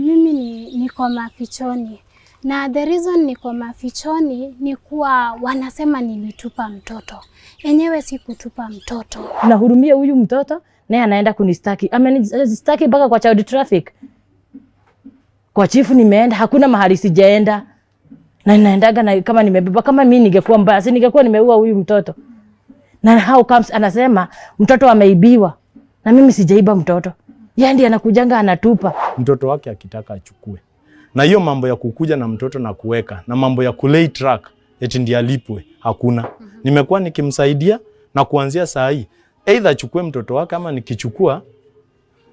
mimi niko mafichoni. Na the reason niko mafichoni ni kuwa wanasema nilitupa mtoto. Enyewe si kutupa mtoto. Nahurumia huyu mtoto naye anaenda kunistaki. Amenistaki mpaka kwa child traffic. Kwa chifu nimeenda, hakuna mahali sijaenda. Na ninaendaga na kama nimebeba, kama mimi ningekuwa mbaya, si ningekuwa nimeua huyu mtoto. Na how comes anasema mtoto ameibiwa. Na mimi sijaiba mtoto. Yeye ndiye anakujanga anatupa. Mtoto wake akitaka achukue. Na hiyo mambo ya kukuja na mtoto na kuweka na mambo ya kulay track eti ndiye alipwe hakuna. Nimekuwa nikimsaidia na kuanzia saa hii either achukue mtoto wake ama nikichukua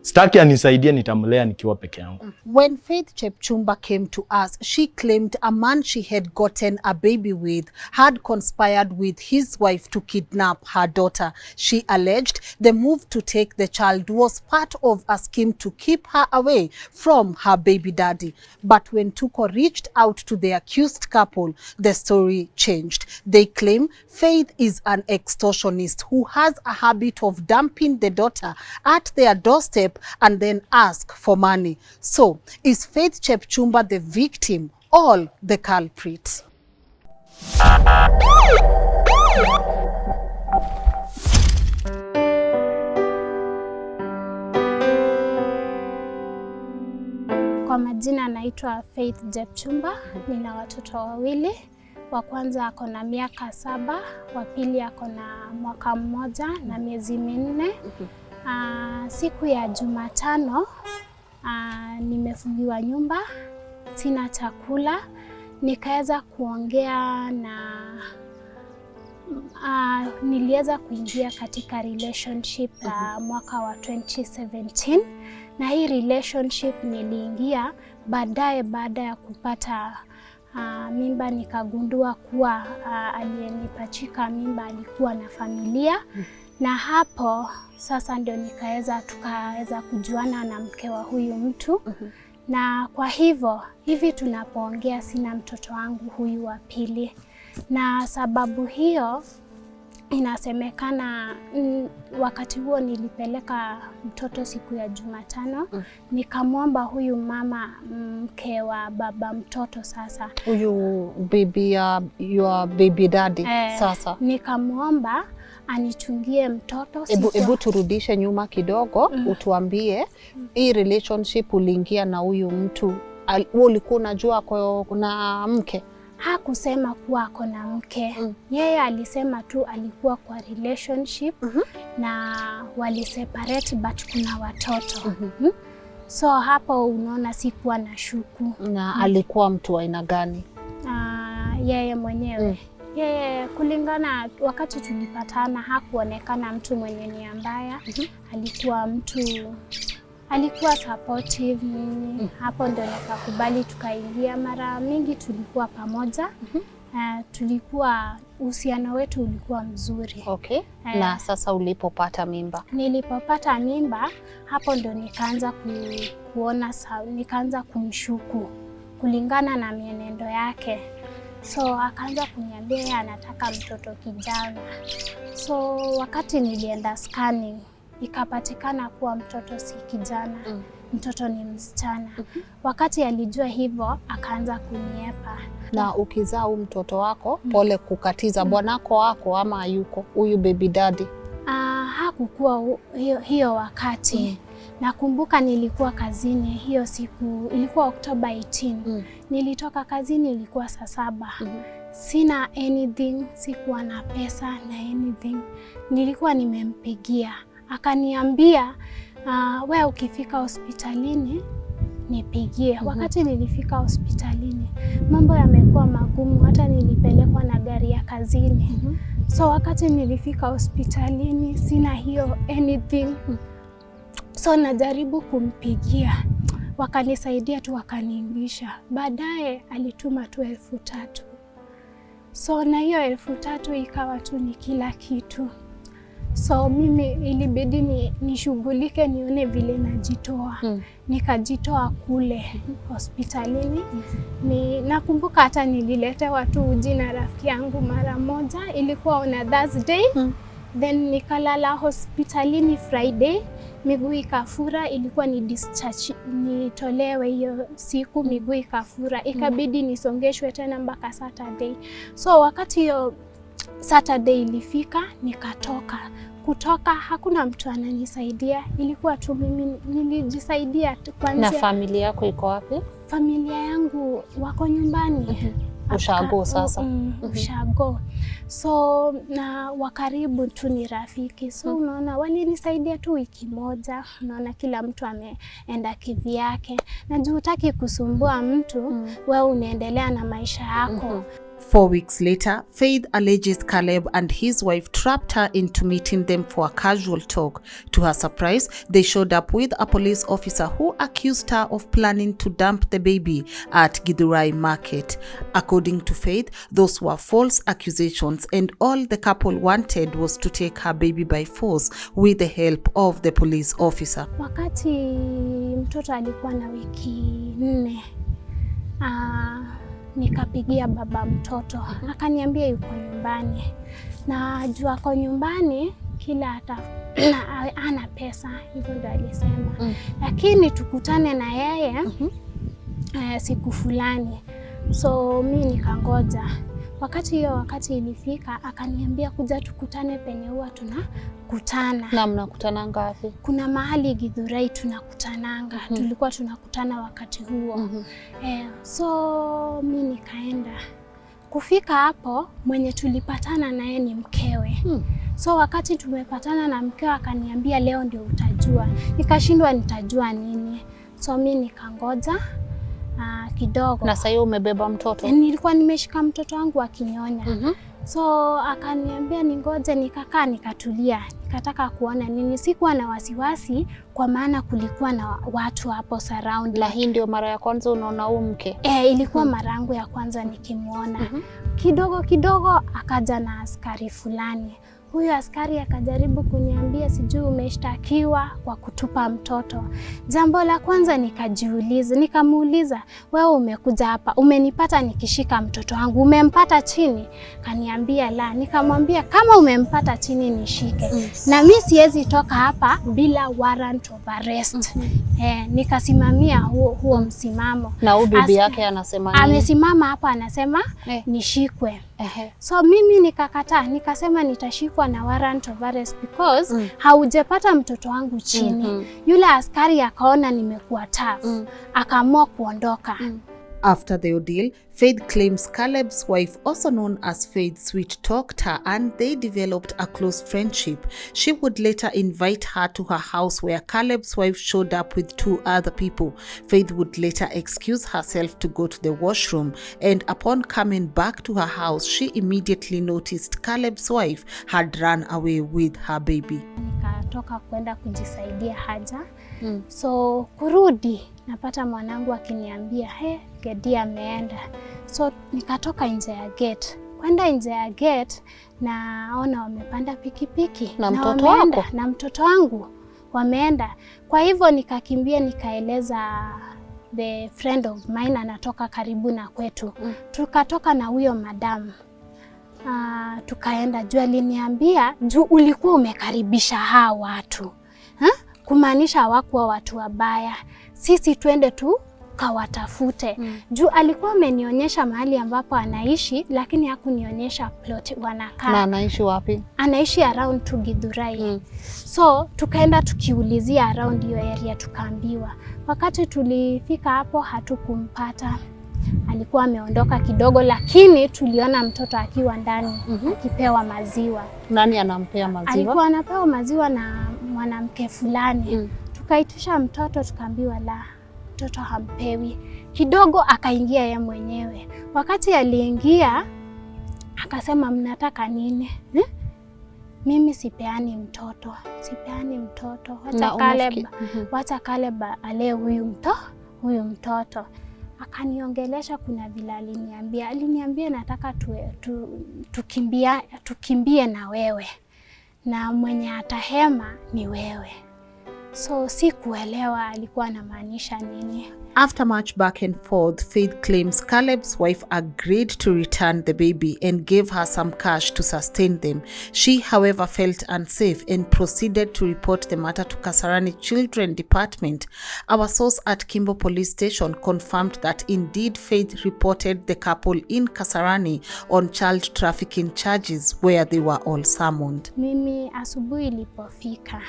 sitaki anisaidie, nitamlea nikiwa peke yangu. When Faith Chepchumba came to us, she claimed a man she had gotten a baby with had conspired with his wife to kidnap her daughter. She alleged the move to take the child was part of a scheme to keep her away from her baby daddy. But when Tuko reached out to the accused couple, the story changed. They claim Faith is an extortionist who has a habit of dumping the daughter at their doorstep and then ask for money. So, is Faith Chepchumba the victim or the culprit? Kwa majina naitwa Faith Chepchumba, nina watoto wawili. Wa kwanza ako na miaka 7, wa pili ako na mwaka 1 na miezi 4. Siku ya Jumatano nimefungiwa nyumba, sina chakula, nikaweza kuongea na niliweza kuingia katika relationship mwaka wa 2017, na hii relationship niliingia baada ya kupata mimba. Nikagundua kuwa aliyenipachika mimba alikuwa na familia. Na hapo sasa ndio tukaweza kujuana na mke wa huyu mtu. Na kwa hivyo hivi tunapoongea sina mtoto wangu huyu wa pili. Na sababu hiyo inasemekana wakati huo nilipeleka mtoto siku ya Jumatano, nikamwomba huyu mama mke wa baba mtoto sasa. Huyu baby your baby daddy sasa. Nikamwomba anichungie mtoto. Ebu turudishe nyuma kidogo, utuambie hii relationship uliingia na huyu mtu, ulikuwa unajua kuna mke? Hakusema kuwa ako na mke. Yeye alisema tu alikuwa kwa relationship na waliseparate but kuna watoto. So hapo unaona sikuwa na shuku. Na alikuwa mtu wa aina gani? Yeye mwenyewe. Yeye kulingana wakati tulipatana hakuonekana mtu mwenye nia mbaya. Alikuwa supportive. Hapo ndio nikakubali tukaingia. Mara mingi tulikuwa pamoja. Tulikuwa uhusiano wetu ulikuwa mzuri. Okay. Na sasa ulipopata mimba? Nilipopata mimba hapo ndio nikaanza nikaanza kumshuku kulingana na mienendo yake. So akaanza kuniambia yeye anataka mtoto kijana. So wakati nilienda scanning ikapatikana kuwa mtoto si kijana, mtoto ni msichana. Wakati alijua hivyo akaanza kuniepa. Na ukizaa mtoto wako, pole kukatiza, bwanako wako ama hayuko huyu baby daddy? Hakukuwa hiyo wakati. Nakumbuka nilikuwa kazini hiyo siku, ilikuwa October 18. Nilitoka kazini ilikuwa saa 7. Sina anything, sikuwa na pesa na anything. Nilikuwa nimempigia. Akaniambia wewe ukifika hospitalini nipigie. Wakati nilifika hospitalini mambo yamekuwa magumu, hata nilipelekwa na gari ya kazini. So wakati nilifika hospitalini sina hiyo anything. So najaribu kumpigia, wakanisaidia tu, wakaniingisha. Baadaye alituma tu 3,000. So na hiyo 3,000 ikawa tu ni kila kitu. So mimi ilibidi nishughulike nione vile najitoa. Nikajitoa kule hospitalini. Nakumbuka hata nililetewa tu uji na rafiki yangu mara moja, ilikuwa on a Thursday. Then nikalala hospitalini Friday, miguu ikafura, ilikuwa ni discharge, nitolewe hiyo siku, miguu ikafura, ikabidi nisongeshwe tena mpaka Saturday. So wakati hiyo Saturday ilifika, nikatoka. Kutoka hakuna mtu ananisaidia, ilikuwa tu mimi nilijisaidia kwanza. Na familia yako iko wapi? Familia yangu wako nyumbani. Ushago sasa. Ushago. So na wakaribu tu ni rafiki. So unaona walinisaidia tu wiki moja. Unaona kila mtu ameenda kivyake. Na juu hutaki kusumbua mtu, wewe unaendelea na maisha yako. 4 weeks later, Faith alleges Caleb and his wife trapped her into meeting them for a casual talk. To her surprise, they showed up with a police officer who accused her of planning to dump the baby at Githurai Market. According to Faith, those were false accusations and all the couple wanted was to take her baby by force with the help of the police officer. Wakati mtoto alikuwa na wiki 4, nikapigia baba mtoto, akaniambia yuko nyumbani. Na juu ako nyumbani, kila ana pesa, hivyo ndo alisema. Lakini tukutane na yeye siku fulani. So mimi nikangoja. Wakati ilifika, akaniambia kuja tukutane penye huwa tunakutana. Na mnakutana ngapi? Kuna mahali Githurai tunakutananga. Tulikuwa tunakutana wakati huo. So mimi nikaenda. Kufika hapo, mwenye tulipatana naye ni mkewe. So wakati tumepatana na mkewe, akaniambia leo ndio utajua. Nikashindwa nitajua nini. So mimi nikangoja kidogo. Na sasa umebeba mtoto? Nilikuwa nimeshika mtoto wangu akinyonya. So akaniambia ningoje, nikakaa nikatulia. Nikataka kuona nini. Sikuwa na wasiwasi kwa maana kulikuwa na watu hapo surround. La, hii ndio mara ya kwanza unaona huyu mke? Ilikuwa mara yangu ya kwanza nikimuona. Kidogo akaja na askari fulani. Huyo askari akajaribu kuniambia sijui umeshtakiwa kwa kutupa mtoto. Jambo la kwanza nikamuuliza, wewe umekuja hapa, umenipata nikishika mtoto wangu, umempata chini? Kaniambia la. Nikamwambia kama umempata chini nishike. Na mimi siwezi toka hapa bila warrant of arrest. Nikasimamia huo msimamo. Na huyu bibi yake anasema nini? Amesimama hapa anasema nishikwe. So mimi nikakataa, nikasema nitashikwa na warrant of arrest because haujapata mtoto wangu chini. Yule askari akaona nimekuwa tough, akaamua kuondoka. After the ordeal, Faith claims Caleb's wife, also known as Faith, sweet-talked her and they developed a close friendship. She would later invite her to her house where Caleb's wife showed up with 2 other people. Faith would later excuse herself to go to the washroom, and upon coming back to her house, she immediately noticed Caleb's wife had run away with her baby. Nikatoka kwenda kujisaidia haja. So kurudi napata mwanangu akiniambia Gedi ameenda. So nikatoka nje ya gate. Kwenda nje ya gate naona wamepanda pikipiki na mtoto wako na mtoto wangu wameenda. Kwa hivyo nikakimbia nikaeleza the friend of mine anatoka karibu na kwetu. Tukatoka na huyo madam. Tukaenda, juu aliniambia juu ulikuwa umekaribisha hawa watu. Kumaanisha hawakuwa watu wabaya. Sisi twende tu kawatafute. Juu alikuwa amenionyesha mahali ambapo anaishi, lakini hakunionyesha plot wanakaa. Na anaishi wapi? Anaishi around to Githurai. So tukaenda tukiulizia around hiyo area, tukaambiwa. Wakati tulifika hapo hatukumpata. Alikuwa ameondoka kidogo, lakini tuliona mtoto akiwa ndani akipewa maziwa. Nani anampea maziwa? Alikuwa anapewa maziwa na mwanamke fulani. Tukaitisha mtoto, tukaambiwa la, mtoto hampewi. Kidogo akaingia yeye mwenyewe. Wakati aliingia akasema mnataka nini? Mimi sipeani mtoto. Wacha Caleb ale huyu mtoto. Akaniongelesha, kuna vile aliniambia nataka tukimbie na wewe, na mwenye atahema ni wewe. So sikuelewa alikuwa anamaanisha nini. After much back and forth, Faith claims Caleb's wife agreed to return the baby and gave her some cash to sustain them. She, however, felt unsafe and proceeded to report the matter to Kasarani Children Department. Our source at Kimbo Police Station confirmed that indeed Faith reported the couple in Kasarani on child trafficking charges where they were all summoned. Mimi asubuhi ilipofika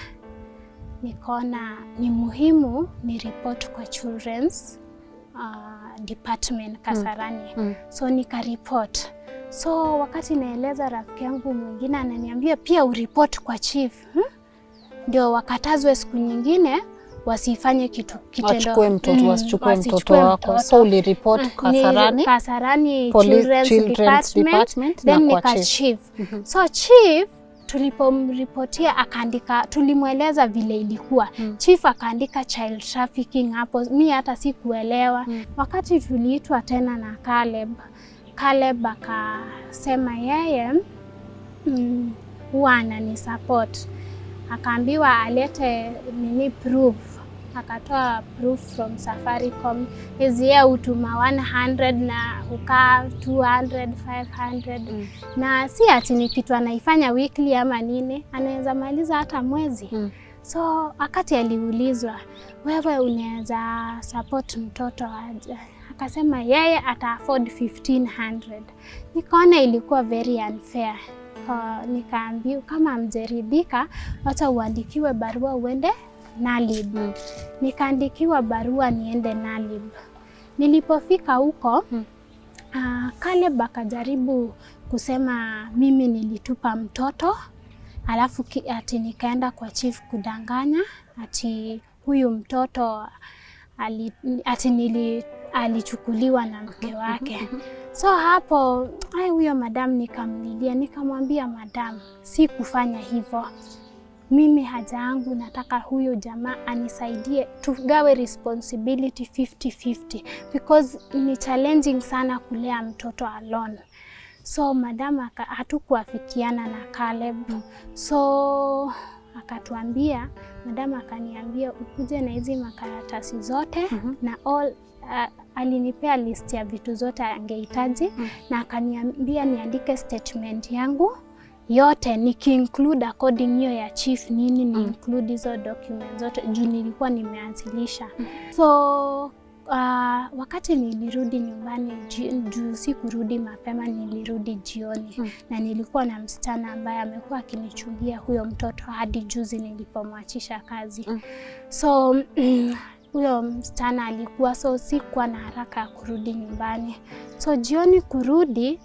nikaona ni muhimu ni report kwa children's department Kasarani. So nika report. So wakati naeleza rafiki yangu mwingine ananiambia pia ureport kwa chief. Ndio wakatazwe siku nyingine wasifanye kitendo. Wasichukue mtoto wako. So ulireport Kasarani Children's Department then nika chief. So chief tulipomripotia akaandika, tulimweleza vile ilikuwa. Chief akaandika child trafficking hapo. Mimi hata sikuelewa. Wakati tuliitwa tena na Caleb akasema yeye huwa anani support. Akaambiwa alete proof. Akatoa proof from Safaricom. Yeye hutuma 100 na ukaa 200, 500. Na si ati ni kitu anaifanya weekly ama nini, anaweza maliza hata mwezi. So wakati aliulizwa, wewe unaweza support mtoto aje? Akasema yeye ata afford 1500. Nikaona ilikuwa very unfair. Nikaambiwa kama mjeridhika wacha uandikiwe barua uende Nalib. Nikaandikiwa barua niende Nalib. Nilipofika huko, Caleb akajaribu kusema mimi nilitupa mtoto, alafu ati nikaenda kwa chief kudanganya ati huyu mtoto alichukuliwa na mke wake. So hapo huyo madam nikamlilia, nikamwambia madam, si kufanya hivyo. Mimi haja yangu nataka huyo jamaa anisaidie tugawe responsibility 50-50 because ni challenging sana kulea mtoto alone. So madam hatukuafikiana na Caleb. So akatuambia, madam akaniambia ukuje na hizi makaratasi zote na all alinipea list ya vitu zote angehitaji na akaniambia niandike statement yangu yote niki-include according hiyo ya chief nini ni include hizo documents zote juu nilikuwa nimeanzilisha. So wakati nilirudi nyumbani juu sikurudi mapema, nilirudi jioni na nilikuwa na msichana ambaye amekuwa akinichungia huyo mtoto hadi juzi nilipomwachisha kazi. So huyo msichana alikuwa, so sikuwa na haraka ya kurudi nyumbani. So jioni kurudi,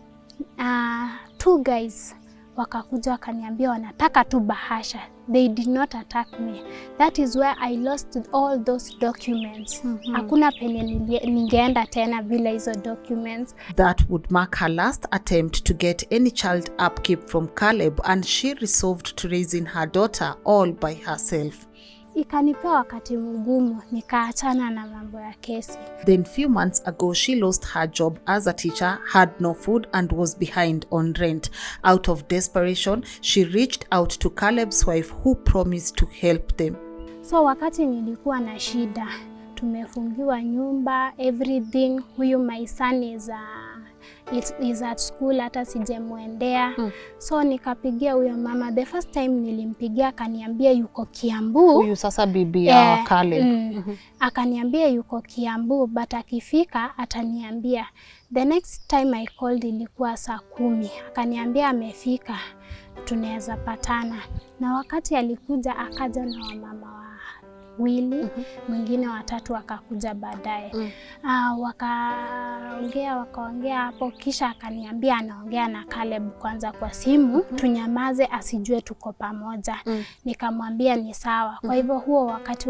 two guys wakakuja wakaniambia wanataka tu bahasha. They did not attack me. That is where I lost all those documents. Hakuna penye ningeenda tena bila hizo documents. That would mark her last attempt to get any child upkeep from Caleb, and she resolved to raising her daughter all by herself. Ikanipea wakati mgumu, nikaachana na mambo ya kesi. Then few months ago, she lost her job as a teacher, had no food and was behind on rent. Out of desperation, she reached out to Caleb's wife who promised to help them. So wakati nilikuwa na shida, tumefungiwa nyumba, everything, huyu my son is at school, hata sijemwendea. So nikapigia huyo mama. The first time nilimpigia akaniambia yuko Kiambu. Huyu sasa bibi ya Caleb. Akaniambia yuko Kiambu but akifika ataniambia. The next time I called ilikuwa saa 10. Akaniambia amefika, tunaweza patana. Na wakati alikuja akaja na wamama wawili, mwingine watatu akakuja baadaye. Wakaongea hapo, kisha akaniambia anaongea na Caleb kwanza kwa simu, tunyamaze asijue tuko pamoja. Nikamwambia ni sawa. Kwa hivyo huo wakati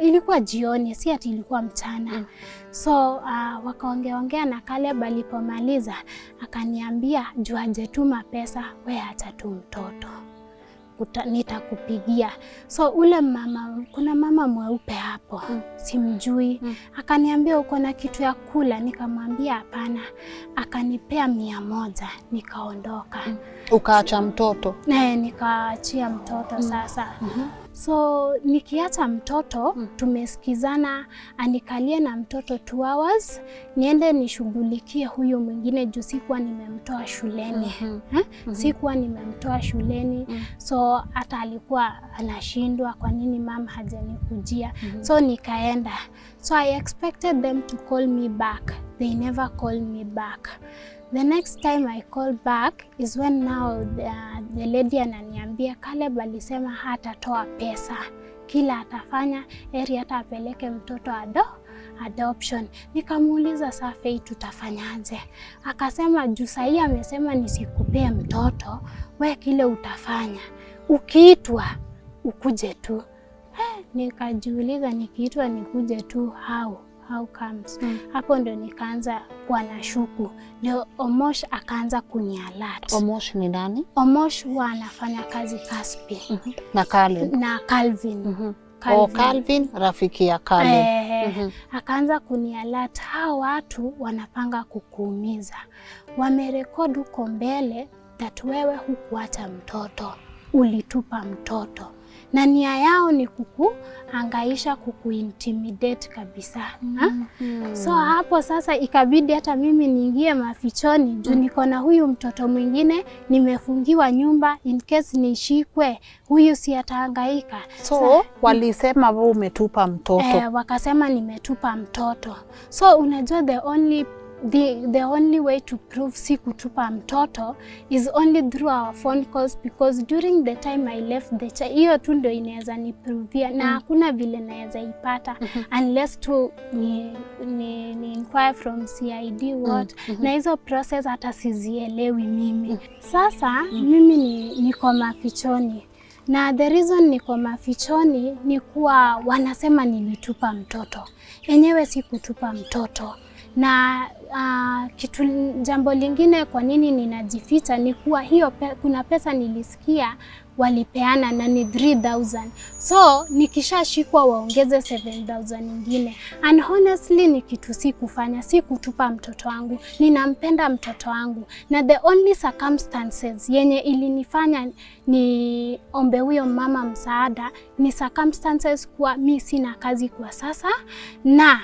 ilikuwa jioni, si ati ilikuwa mchana. So wakaongea na Caleb. Alipomaliza akaniambia juu hajetuma pesa, wewe acha tu mtoto, nitakupigia. So ule mama, kuna mama mweupe hapo, simjui. Akaniambia uko na kitu ya kula? Nikamwambia hapana. Akanipea 100, nikaondoka. Ukaacha mtoto? Nikaachia mtoto sasa. So nikiacha mtoto tumesikizana anikalie na mtoto 2 hours niende nishughulikie huyu mwingine juu sikuwa nimemtoa shuleni. Sikuwa nimemtoa shuleni. So hata alikuwa anashindwa kwa nini mama hajanikujia. So nikaenda. So I expected them to call me back. They never called me back. The next time I call back is when now the lady ananiambia Caleb alisema hatatoa pesa. Kila atafanya heri hata apeleke mtoto adoption. Nikamuuliza saa Faith tutafanyaje? Akasema juu sahi amesema nisikupee mtoto, we kile utafanya ukiitwa ukuje tu. Nikajiuliza nikiitwa nikuje tu how comes? Hapo ndo nikaanza kuwa na shuku. Ndio Omosh akaanza kunialert. Omosh ni nani? Omosh huwa anafanya kazi Kaspi. Na Caleb. Na Calvin. Calvin rafiki ya Caleb. Akaanza kunialert, hao watu wanapanga kukuumiza. Wamerekodi huko mbele that wewe hukuacha mtoto, ulitupa mtoto. Na nia yao ni kukuhangaisha, kukuintimidate kabisa. So hapo sasa ikabidi hata mimi niingie mafichoni juu niko na huyu mtoto mwingine, nimefungiwa nyumba in case nishikwe, huyu si atahangaika. So walisema wewe umetupa mtoto. Wakasema nimetupa mtoto. So unajua the only way to prove si kutupa mtoto is only through our phone calls, because during the time I left the child, hiyo tu ndio inaweza ni prove na hakuna vile naweza ipata unless to ni inquire from CID what na hizo process hata sizielewi mimi. Sasa mimi niko mafichoni. Na the reason niko mafichoni ni kuwa wanasema nilitupa mtoto. Enyewe si kutupa mtoto. Na jambo lingine kwa nini ninajificha ni kuwa hiyo kuna pesa nilisikia walipeana na ni 3,000. So nikishashikwa waongeze 7,000 nyingine. And honestly ni kitu si kufanya, si kutupa mtoto wangu. Ninampenda mtoto wangu. Na the only circumstances yenye ilinifanya ni ombe huyo mama msaada ni circumstances kuwa mi sina kazi kwa sasa na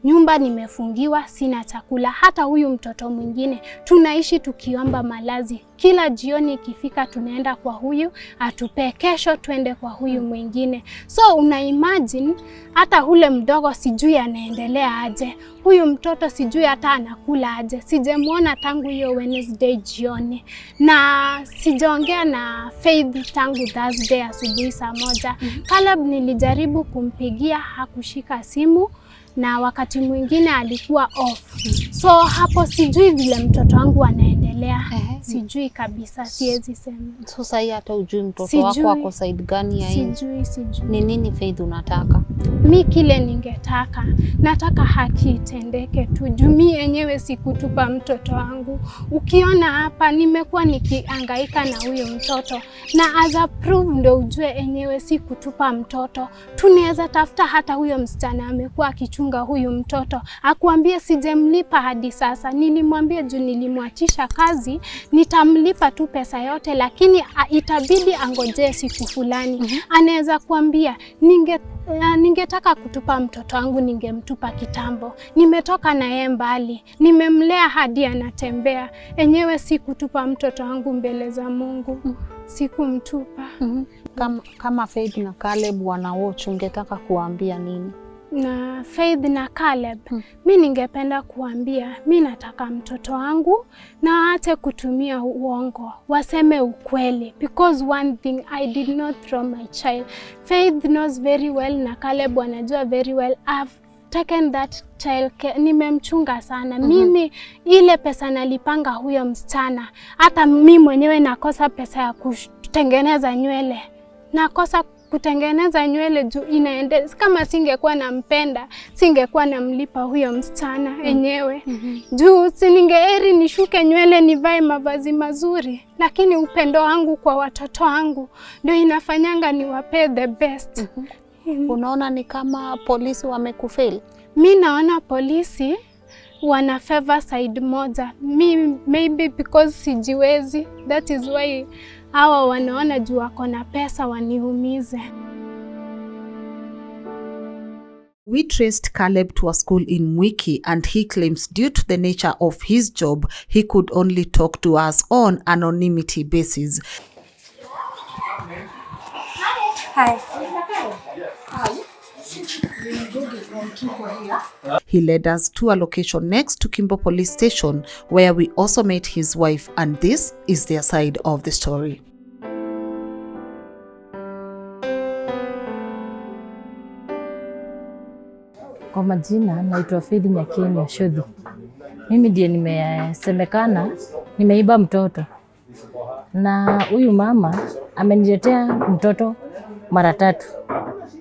nyumba nimefungiwa, sina chakula. Hata huyu mtoto mwingine tunaishi tukiomba malazi. Kila jioni ikifika tunaenda kwa huyu atupe, kesho tuende kwa huyu mwingine. So una imagine hata ule mdogo sijui anaendelea aje. Huyu mtoto sijui hata anakula aje. Sijamuona tangu hiyo Wednesday jioni. Na sijaongea na Faith tangu Thursday asubuhi saa 1. Caleb nilijaribu kumpigia, hakushika simu. Na wakati mwingine alikuwa off. So hapo sijui vile mtoto wangu anaendelea. Sijui kabisa, siwezi sema. So sasa hata ujui mtoto wako wako side gani ya hii? Sijui. Ni nini Faith unataka? Mi kile ningetaka, nataka haki itendeke tu. Juu mi yenyewe sikutupa mtoto wangu. Ukiona hapa nimekuwa nikihangaika na huyo mtoto. Na as a proof ndio ujue yenyewe sikutupa mtoto. Tunaweza tafuta hata huyo msichana amekuwa akichunga huyu mtoto. Akuambie sijemlipa hadi sasa. Nilimwambia juu nilimwachisha kazi, nitamlipa tu pesa yote, lakini itabidi angojee siku fulani. Anaweza kuambia ningetaka kutupa mtoto wangu, ningemtupa kitambo. Nimetoka na yeye mbali. Nimemlea hadi anatembea. Enyewe si kutupa mtoto wangu mbele za Mungu. Sikumtupa. Kama Faith na Caleb wanawatch, ungetaka kuambia nini? Na Faith na Caleb, mi ningependa kuambia, mi nataka mtoto wangu na waache kutumia uongo, waseme ukweli. Because one thing, I did not throw my child. Faith knows very well na Caleb wanajua very well. I've taken that child care. Nimemchunga sana. Mimi ile pesa nalipanga huyo msichana. Hata mimi mwenyewe nakosa pesa ya kutengeneza nywele. Nakosa kutengeneza nywele juu inaende. Kama singekuwa nampenda, singekuwa namlipa huyo msichana enyewe. Juu siningeheri nishuke nywele nivae mavazi mazuri. Lakini upendo wangu kwa watoto wangu ndio inafanyanga niwape the best. Unaona ni kama polisi wamekufeli? Mi naona polisi wana favor side moja. Maybe because sijiwezi. That is why hawa wanaona juu wako na pesa waniumize. We traced Caleb to a school in Mwiki, and he claims due to the nature of his job, he could only talk to us on anonymity basis. Hi. He led us to a location next to Kimbo Police Station where we also met his wife, and this is their side of the story. Kwa majina naitwa Faith Rono. Mimi ndiye nimesemekana nimeiba mtoto. Na huyu mama ameniletea mtoto mara 3.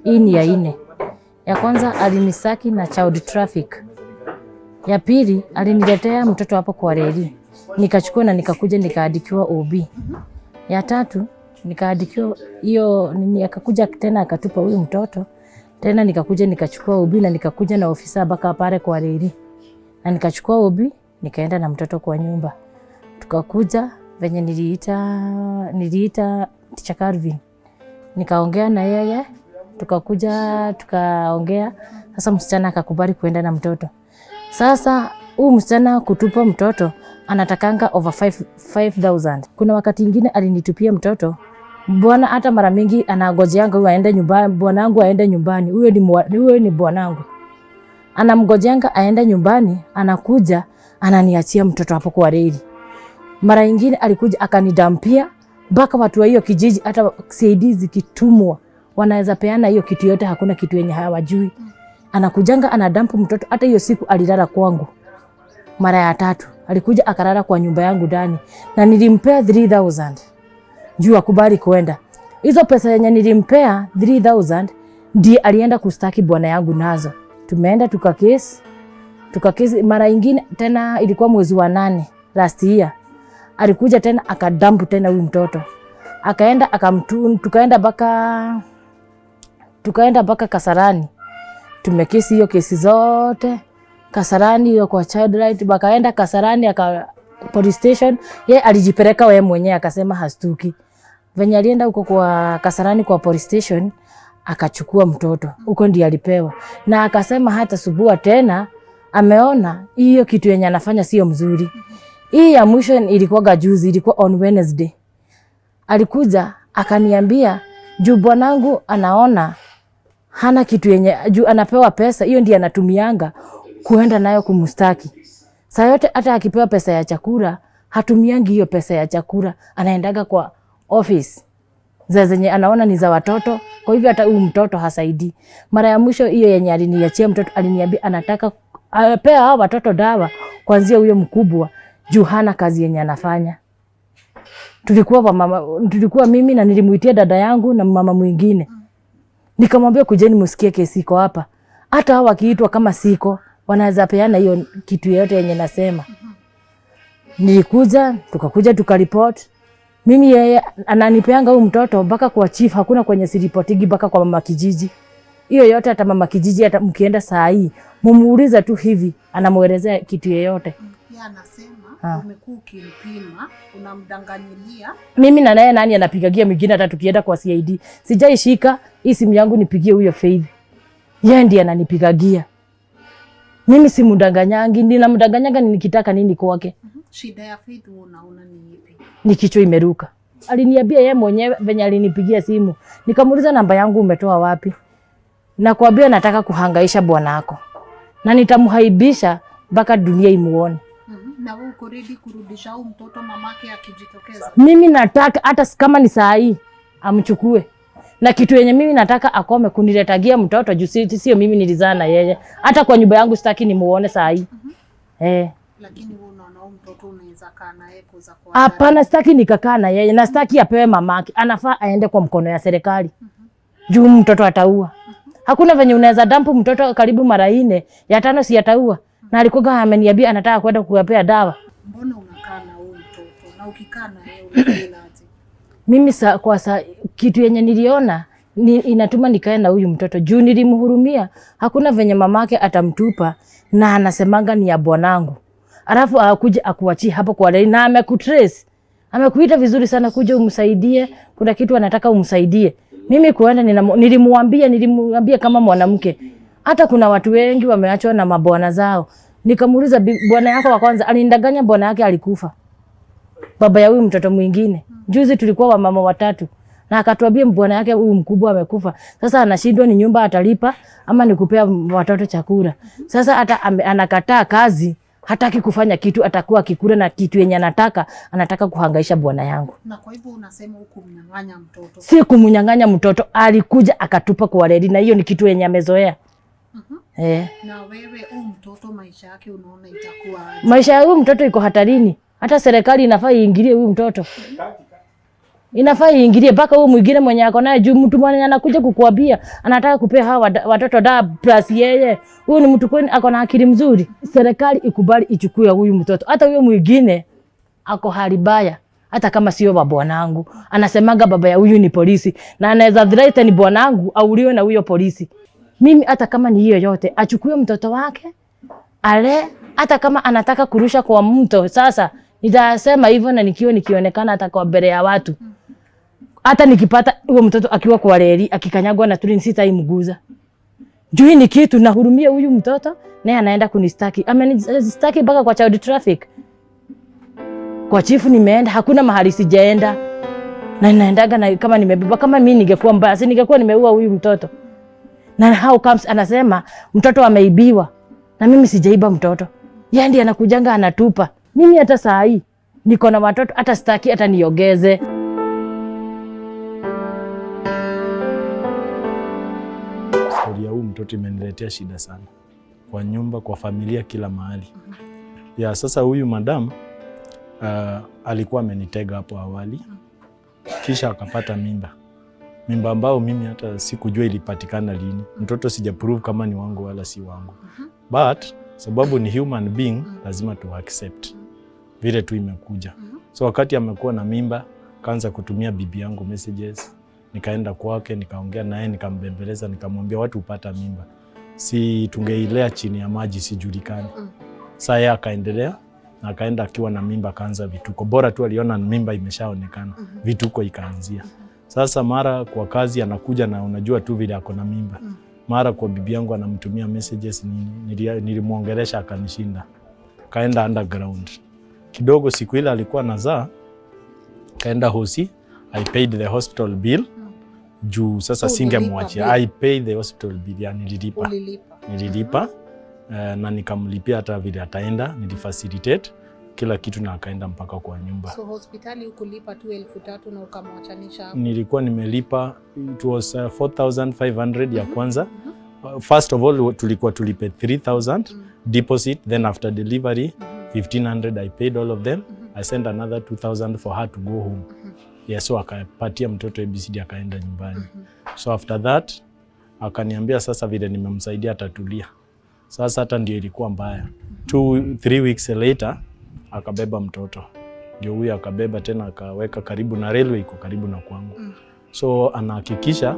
Hii ni ya 4. Ya kwanza alinisaki na child traffic. Ya pili aliniletea mtoto hapo kwa reli. Nikachukua na nikakuja nikaadikiwa OB. Ya 3 nikaadikiwa hiyo nini, akakuja tena akatupa huyu mtoto. Tena nikakuja nikachukua OB na nikakuja na ofisa baka pale kwa reli. Na nikachukua OB nikaenda na mtoto kwa nyumba. Tukakuja venye niliita Teacher Calvin. Nikaongea na yeye, tukaongea. Sasa msichana akakubali kuenda na mtoto. Sasa huyu msichana kutupa mtoto anatakanga over 5,000. Kuna wakati mwingine alinitupia mtoto. Bwana hata mara mingi anagojeanga huyu aende nyumbani, bwanangu aende nyumbani. Huyo ni bwanangu. Anamgojeanga aende nyumbani, anakuja ananiachia mtoto hapo kwa reli. Mara nyingine alikuja akanidampia mpaka watu wa hiyo kijiji, hata CID zikitumwa wanaweza peana hiyo kitu yote, hakuna kitu yenye hawajui. Anakujanga anadampu mtoto. Hata hiyo siku alilala kwangu mara ya 3. Alikuja akalala kwa nyumba yangu ndani na nilimpea 3,000 juu akubali kwenda. Hizo pesa yenye nilimpea 3,000 ndiye alienda kustaki bwana yangu nazo. Tumeenda tukakesi mara nyingine tena, ilikuwa mwezi wa 8 last year. Alikuja tena akadampu tena huyu mtoto. Akaenda tukaenda baka Kasarani. Tumekesi hiyo kesi zote Kasarani, hiyo kwa child right. Bakaenda Kasarani police station. Yeye alijipeleka wewe mwenyewe akasema hastuki. Venye alienda huko kwa Kasarani kwa police station akachukua mtoto. Huko ndiye alipewa. Na akasema hata subua tena ameona hiyo kitu yenye anafanya sio mzuri. Hii ya mwisho ilikuwa juzi, ilikuwa on Wednesday. Alikuja akaniambia juu bwanangu anaona hana kitu yenye juu anapewa pesa, hiyo ndiye anatumianga kuenda nayo kumustaki. Saa yote hata akipewa pesa ya chakula, hatumiangi hiyo pesa ya chakula, anaendaga kwa office zenye anaona ni za watoto. Kwa hivyo hata huyu mtoto hasaidi. Mara ya mwisho hiyo yenye aliniachia mtoto, aliniambia anataka apea hao watoto dawa kuanzia huyo mkubwa juu hana kazi yenye anafanya. Tulikuwa mimi na nilimuitia dada yangu na mama mwingine. Nikamwambia kujeni msikie kesi iko hapa. Hata hao wakiitwa kama siko, wanaweza peana hiyo kitu yote yenye nasema. Nilikuja, tukaripoti. Mimi yeye ananipeanga huyu mtoto mpaka kwa chief, hakuna kwenye siripotigi mpaka kwa mama kijiji. Hiyo yote hata mama kijiji hata mkienda saa hii, mumuuliza tu hivi, anamuelezea kitu yoyote. Yeye anasema umekuwa ukimpima, unamdanganyilia. Mimi na naye nani anapigagia mwingine hata tukienda kwa CID. Sijaishika hii simu yangu nipigie huyo Faith. Yeye ndiye ananipigagia. Mimi simdanganyangi, ninamdanganyanga nikitaka nini kwake. Shida ya Faith unaona ni ipi? Ni kichwa imeruka. Aliniambia yeye mwenyewe venye alinipigia simu. Nikamuuliza namba yangu umetoa wapi? Na kuambia nataka kuhangaisha bwanako. Na nitamhaibisha mpaka dunia imuone. Na wewe uko ready kurudisha huyu mtoto mamake akijitokeza? Mimi nataka hata kama ni saa hii amchukue. Na kitu yenye mimi nataka akome kuniletagia mtoto juu sio mimi nilizaa na yeye. Hata kwa nyumba yangu sitaki nimuone saa hii. Lakini wewe unaona huyu mtoto unaweza kaa naye kuza kwa. Hapana, sitaki nikakaa na yeye. Na sitaki apewe mamake. Anafaa aende kwa mkono ya serikali. Juu mtoto ataua. Hakuna venye unaweza dampu mtoto karibu mara 4, ya 5 si ataua. Na alikuwa ameniambia anataka kwenda kuwapea dawa. Mbona unakaa na huyu mtoto? Na ukikaa na yeye unafeel aje? Mimi kitu yenye niliona inatuma nikae na huyu mtoto. Juu nilimhurumia. Hakuna venye mamake atamtupa na anasemanga ni ya bwanangu. Alafu akuje akuachie hapo kwa leo na amekutrace. Amekuita vizuri sana kuja umsaidie. Kuna kitu anataka umsaidie. Mimi kuenda nilimwambia kama mwanamke. Hata kuna watu wengi wameachwa na mabwana zao. Nikamuuliza bwana yako wa kwanza alinidanganya, bwana yake alikufa. Baba ya huyu mtoto mwingine. Juzi tulikuwa wa mama watatu. Na akatuambia bwana yake huyu mkubwa amekufa. Sasa anashindwa ni nyumba atalipa ama ni kupea watoto chakula. Sasa hata anakataa kazi, hataki kufanya kitu, atakuwa kikula na kitu yenye anataka kuhangaisha bwana yangu. Na kwa hivyo unasema huko mnyang'anya mtoto? Si kumnyang'anya mtoto, alikuja akatupa kwa reli na hiyo ni kitu yenye amezoea. Na wewe huyu mtoto maisha yake unaona itakuwa? Maisha ya huyu mtoto iko hatarini. Hata serikali inafaa iingilie huyu mtoto. Inafaa iingilie mpaka huyu mwingine mwenye ako naye juu mtu mwenye anakuja kukuambia anataka kupea hawa watoto da plus yeye. Huyu ni mtu kwani ako na akili mzuri. Serikali ikubali ichukue huyu mtoto. Hata huyo mwingine ako hali baya. Hata kama sio wa bwanangu. Anasemaga baba ya huyu ni polisi na anaweza threaten ni bwanangu auliwe na huyo polisi. Mimi hata kama ni hiyo yote achukue mtoto wake ale, hata kama anataka kurusha kwa mto. Sasa nitasema hivyo na nikionekana hata kwa mbele ya watu. Hata nikipata huyo mtoto akiwa kwa reli akikanyagwa na tuli sitaimguza. Juu ni kitu nahurumia huyu mtoto naye anaenda kunistaki. Amenistaki mpaka kwa child traffic. Kwa chifu nimeenda, hakuna mahali sijaenda. Na ninaendaga na kama nimebeba, kama mimi ningekuwa mbaya, si ningekuwa nimeua huyu mtoto. Na how comes anasema mtoto ameibiwa. Na mimi sijaiba mtoto. Yeye ndiye anakujanga anatupa. Mimi hata saa hii niko na watoto, hata sitaki hata niogeze. Story ya huyu mtoto imeniletea shida sana. Kwa nyumba, kwa familia, kila mahali. Ya sasa huyu madam alikuwa amenitega hapo awali. Kisha akapata mimba. Mimba ambao mimi hata sikujua ilipatikana lini. Mtoto sijaprove kama ni wangu wala si wangu. But sababu ni human being, lazima tu accept vile tu imekuja. So wakati amekuwa na mimba, kaanza kutumia bibi yangu messages. Nikaenda kwake, nikaongea naye, nikambembeleza, nikamwambia watu upata mimba. Si tungeilea chini ya maji sijulikani. Sasa yeye akaendelea na akaenda akiwa na mimba, kaanza vituko. Bora tu aliona mimba imeshaonekana. Vituko ikaanzia. Sasa mara kwa kazi anakuja na unajua tu vile ako na mimba. Mara kwa bibi yangu anamtumia messages, nilimuongelesha akanishinda. Kaenda underground. Kidogo siku ile alikuwa anazaa, kaenda hosi, I paid the hospital bill. Juu sasa singemwachia. I paid the hospital bill, yani nililipa. Na nikamlipia hata vile ataenda, nilifacilitate kila kitu na akaenda mpaka kwa nyumba. So hospitali ukulipa tu 3,000 na ukamwachanisha hapo? Nilikuwa nimelipa, it was 4,500 ya kwanza. First of all tulikuwa tulipe 3,000 deposit, then after delivery 1,500 I paid all of them. I sent another 2,000 for her to go home. Yeah, so akapatia mtoto ABCD akaenda nyumbani. So after that akaniambia sasa vile nimemsaidia atatulia. Sasa hata ndio ilikuwa mbaya. 2-3 weeks later akabeba mtoto. Ndio huyu akabeba tena akaweka karibu na railway, iko karibu na kwangu. So anahakikisha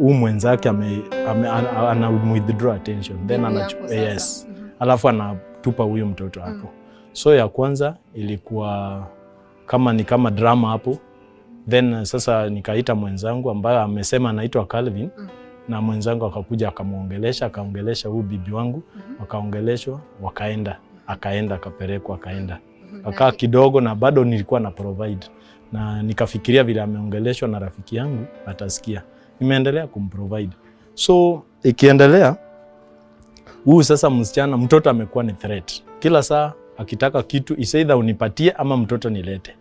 mwenzake ana withdraw attention. Then anachukua, yes. Alafu anatupa huyu mtoto hapo. So ya kwanza ilikuwa kama drama hapo. Then sasa nikaita mwenzangu ambaye amesema anaitwa Calvin. Na mwenzangu akakuja akaongelesha huyu bibi wangu. Wakaongeleshwa, akaenda akapelekwa akaenda. Akaa kidogo na bado nilikuwa na provide. Na nikafikiria vile ameongeleshwa na rafiki yangu atasikia. Nimeendelea kumprovide. So ikiendelea, huyu sasa msichana, mtoto amekuwa ni threat. Kila saa akitaka kitu either unipatie ama mtoto nilete.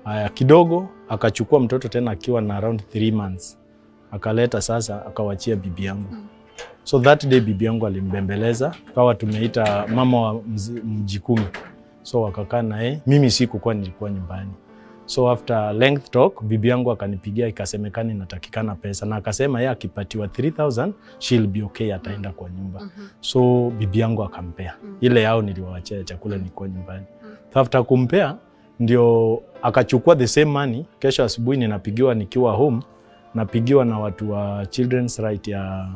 Haya kidogo akachukua mtoto tena akiwa na around 3 months. Akaleta sasa akawachia bibi yangu. So that day bibi yangu alimbembeleza, kawa tumeita mama wa mjikumi. So wakakaa naye, mimi sikuwa nilikuwa nyumbani. So after length talk, bibi yangu akanipigia ikasemekana inatakikana pesa na akasema yeye akipatiwa 3,000 she'll be okay, ataenda kwa nyumba. So bibi yangu akampea. Ile yao niliwaachia chakula nilikuwa nyumbani. After kumpea ndio akachukua the same money. Kesho asubuhi ninapigiwa nikiwa home, napigiwa na watu wa Children's Right ya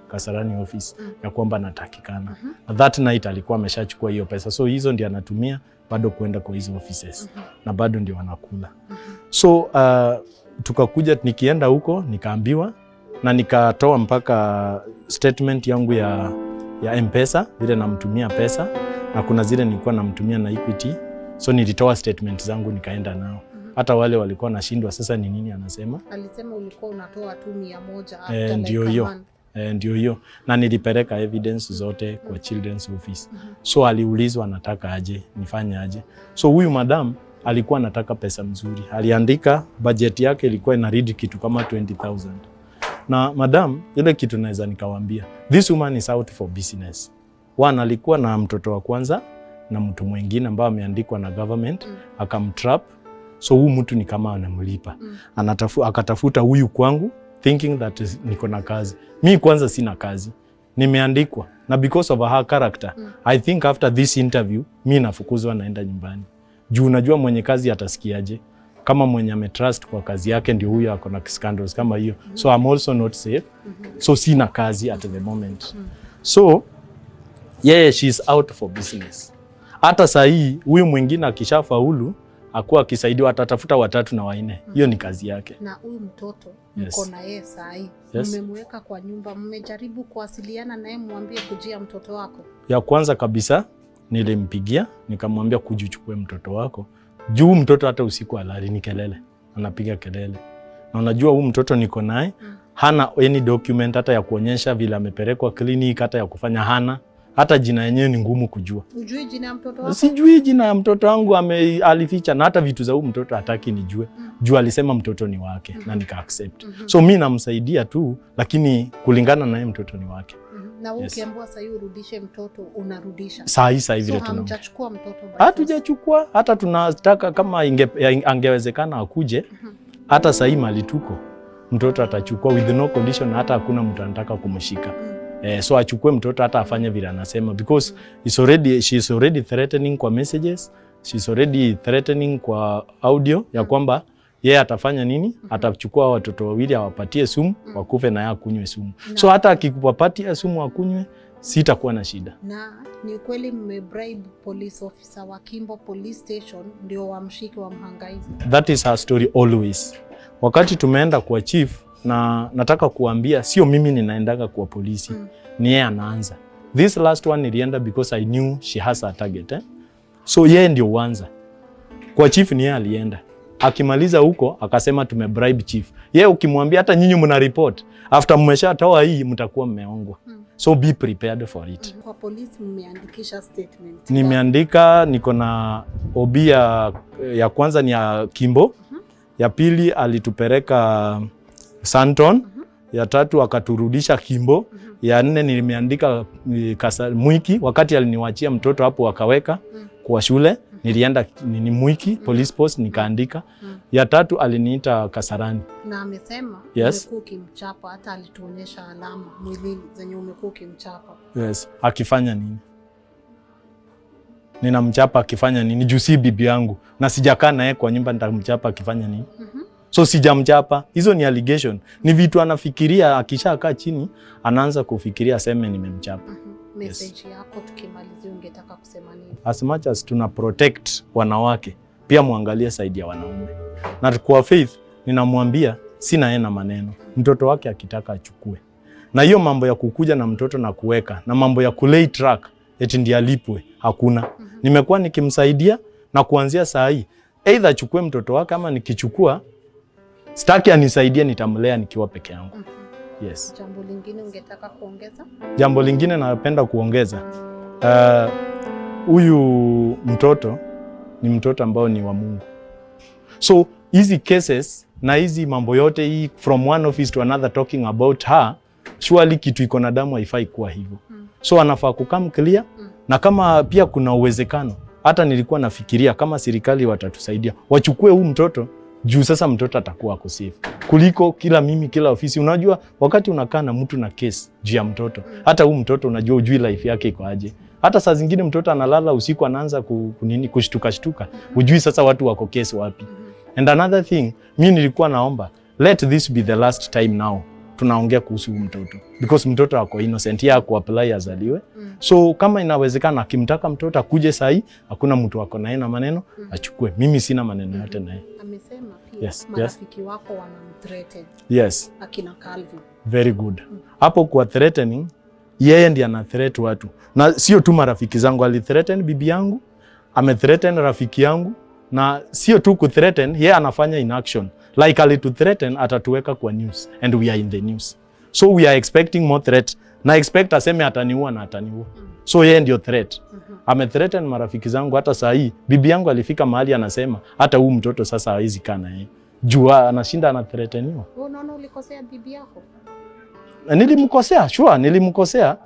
Kasarani office ya kwamba natakikana. That night alikuwa ameshachukua hiyo pesa. So hizo ndio anatumia bado kuenda kwa hizo offices. Na bado ndio wanakula. So tukakuja nikienda huko nikaambiwa na nikatoa mpaka statement yangu ya M-Pesa, vile namtumia pesa, na kuna zile nilikuwa namtumia na Equity. So nilitoa statement zangu nikaenda nao. Hata wale walikuwa nashindwa sasa ni nini anasema. Alisema ulikuwa unatoa tu 100 after ndio hiyo. Ndio hiyo. Na nilipeleka evidence zote kwa children's office. So aliulizwa anataka aje, nifanye aje. So huyu madam alikuwa anataka pesa mzuri. Aliandika budget yake ilikuwa ina read kitu kama 20,000. Na madam, ile kitu naweza nikawaambia, this woman is out for business. One, alikuwa na mtoto wa kwanza na mtu mwingine ambao ameandikwa na government, akamtrap. So huyu mtu ni kama anamlipa. Akatafuta huyu kwangu thinking that niko na kazi. Mi kwanza sina kazi. Nimeandikwa. Na because of her character, I think after this interview, mi nafukuzwa naenda nyumbani. Juu unajua mwenye kazi atasikiaje? Kama mwenye ametrust kwa kazi yake ndio huyo ako na scandals kama hiyo. So I'm also not safe. So sina kazi at the moment. So she's out for business. Hata saa hii huyu mwingine akishafaulu akuwa akisaidiwa atatafuta 3 na 4. Hiyo ni kazi yake. Na huyu mtoto mko na yeye saa hii. Mmemweka kwa nyumba, mmejaribu kuwasiliana naye mwambie kujia mtoto wako? Ya kwanza kabisa nilimpigia nikamwambia kujichukue mtoto wako. Juu mtoto hata usiku alali ni kelele. Anapiga kelele. Na unajua huyu mtoto niko naye hana any document hata ya kuonyesha vile amepelekwa clinic, hata ya kufanya hana. Hata jina yenyewe ni ngumu kujua. Ujui jina ya mtoto wako? Sijui jina ya mtoto wangu, alificha, na hata vitu za huyu mtoto hataki nijue. Juu alisema mtoto ni wake na nika accept. So mimi namsaidia tu, lakini kulingana na yeye mtoto ni wake. Na ukiambiwa sasa urudishe mtoto unarudisha. Saa hii vile tunaona. So hamjachukua mtoto bado? Hatujachukua, hata tunataka kama angewezekana akuje. Hata saa hii mali tuko. Mtoto atachukua with no condition, hata hakuna mtu anataka kumshika. So achukue mtoto hata afanye vile anasema, because she is already threatening kwa messages, she is already threatening kwa audio ya kwamba yeye atafanya nini, atachukua watoto wawili awapatie sumu wakufe na yeye akunywe sumu. So hata akikupatia sumu akunywe sitakuwa na shida. Na ni kweli mmebribe police officer wa Kimbo Police Station ndio wamshike wamhangaize? That is her story always. Wakati tumeenda kwa chief, na nataka kuambia sio mimi ninaendaga kwa polisi, ni yeye anaanza. This last one nilienda because I knew she has a target. So yeye ndio uanza. Kwa chief ni yeye alienda. Akimaliza huko akasema tumebribe chief. Yeye ukimwambia hata nyinyi mna report, after mmeshatoa hii mtakuwa mmeongwa. So be prepared for it. Kwa polisi mmeandikisha statement? Nimeandika, niko na OB ya kwanza ni ya Kimbo. Ya pili alitupeleka Santon. Ya 3 akaturudisha Kimbo. Ya 4 nimeandika Mwiki, wakati aliniwachia mtoto hapo wakaweka kwa shule. Nilienda Mwiki police post nikaandika. Ya 3 aliniita Kasarani. Na amesema umekuwa ukimchapa, hata alituonyesha alama mwilini zenye umekuwa ukimchapa. Akifanya nini? Ninamchapa akifanya nini? Juu si bibi yangu na sijakaa naye kwa nyumba, nitamchapa akifanya nini? So sijamchapa. Hizo ni allegation. Ni vitu anafikiria, akishakaa chini anaanza kufikiria aseme nimemchapa. Message yako tukimalizia ungetaka kusema nini? As much as tuna protect wanawake, pia muangalie side ya wanaume. Na kwa Faith ninamwambia sina yeye na maneno. Mtoto wake akitaka achukue. Na hiyo mambo ya kukuja na mtoto na kuweka na mambo ya kulay track eti ndiye alipwe hakuna. Nimekuwa nikimsaidia na kuanzia saa hii either achukue mtoto wake ama nikichukua sitaki anisaidie, nitamlea nikiwa peke yangu. Jambo lingine ungetaka kuongeza? Jambo lingine napenda kuongeza, huyu mtoto ni mtoto ambao ni wa Mungu. So hizi cases na hizi mambo yote hii from one office to another talking about her, surely kitu iko na damu haifai kuwa hivyo. So anafaa kukam clear, na kama pia kuna uwezekano, hata nilikuwa nafikiria kama serikali watatusaidia wachukue huu mtoto, juu sasa mtoto atakuwa ako safe kuliko kila ofisi. Unajua wakati unakaa na mtu na case juu ya mtoto, hata huu mtoto unajua ujui life yake iko aje. Hata saa zingine mtoto analala usiku anaanza kushtuka, ujui sasa watu wako case wapi. And another thing, mimi nilikuwa naomba let this be the last time now tunaongea kuhusu mtoto, because mtoto wako innocent, ya ku apply azaliwe. So kama inawezekana akimtaka mtoto akuje sahi, hakuna mtu wako naye na maneno, achukue. Mimi sina maneno yote naye. Amesema pia marafiki wako wanamthreaten. Yes. Akina Calvin. Very good. Hapo kwa threatening, yeye ndiye ana threat watu. Na sio tu marafiki zangu, ali threaten bibi yangu, ame threaten rafiki yangu, na sio tu ku threaten, yeye anafanya in action. Like ali to threaten, atatuweka kwa news and we are in the news. So we are expecting more threat. Na expect aseme ataniua na ataniua. So yeye ndio threat. Ame threaten marafiki zangu. Hata saa hii bibi yangu alifika mahali anasema hata huyu mtoto sasa hawezi kaa na yeye. Jua anashinda ana threateniwa. Wewe unaona ulikosea bibi yako? Nilimkosea, sure, nilimkosea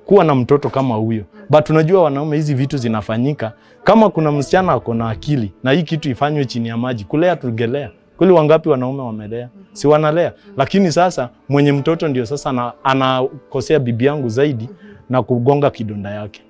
kuwa na mtoto kama huyo. But unajua wanaume, hizi vitu zinafanyika. Kama kuna msichana ako na akili na hii kitu ifanywe chini ya maji, kulea tugelea. Kweli wangapi wanaume wamelea? Si wanalea. Lakini sasa mwenye mtoto ndio sasa anakosea bibi yangu zaidi na kugonga kidonda yake.